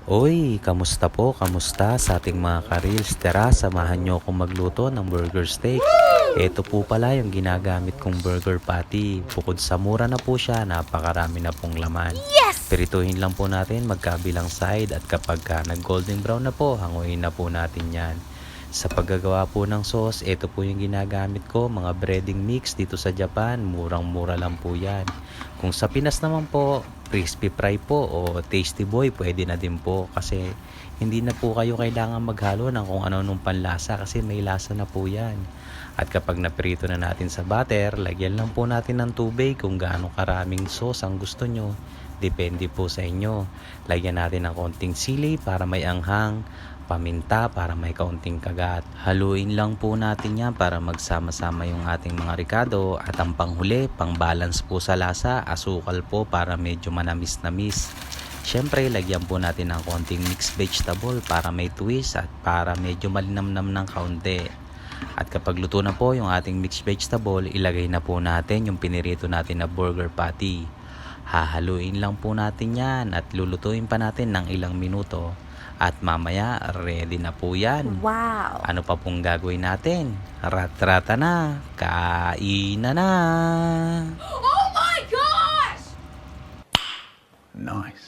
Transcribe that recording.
Oy, kamusta po? Kamusta sa ating mga ka-reels? Tara, samahan nyo akong magluto ng burger steak. Ito po pala yung ginagamit kong burger patty. Bukod sa mura na po siya, napakarami na pong laman. Pirituhin lang po natin magkabilang side at kapag nag-golden brown na po, hanguin na po natin yan. Sa paggagawa po ng sauce, ito po yung ginagamit ko, mga breading mix dito sa Japan. Murang-mura lang po yan. Kung sa Pinas naman po, crispy fry po o tasty boy, pwede na din po. Kasi hindi na po kayo kailangan maghalo ng kung ano nung panlasa kasi may lasa na po yan. At kapag naprito na natin sa butter, lagyan lang po natin ng tubig kung gaano karaming sauce ang gusto nyo. Depende po sa inyo. Lagyan natin ng konting sili para may anghang, paminta para may kaunting kagat. Haluin lang po natin yan para magsama-sama yung ating mga ricado at ang panghuli, pang balance po sa lasa, asukal po para medyo manamis-namis. Syempre, lagyan po natin ng konting mixed vegetable para may twist at para medyo malinamnam ng kaunti. At kapag luto na po yung ating mixed vegetable, ilagay na po natin yung pinirito natin na burger patty. Hahaluin lang po natin yan at lulutuin pa natin ng ilang minuto. At mamaya, ready na po yan. Wow! Ano pa pong gagawin natin? Rat-rata na, kainan na! Oh my gosh! Nice.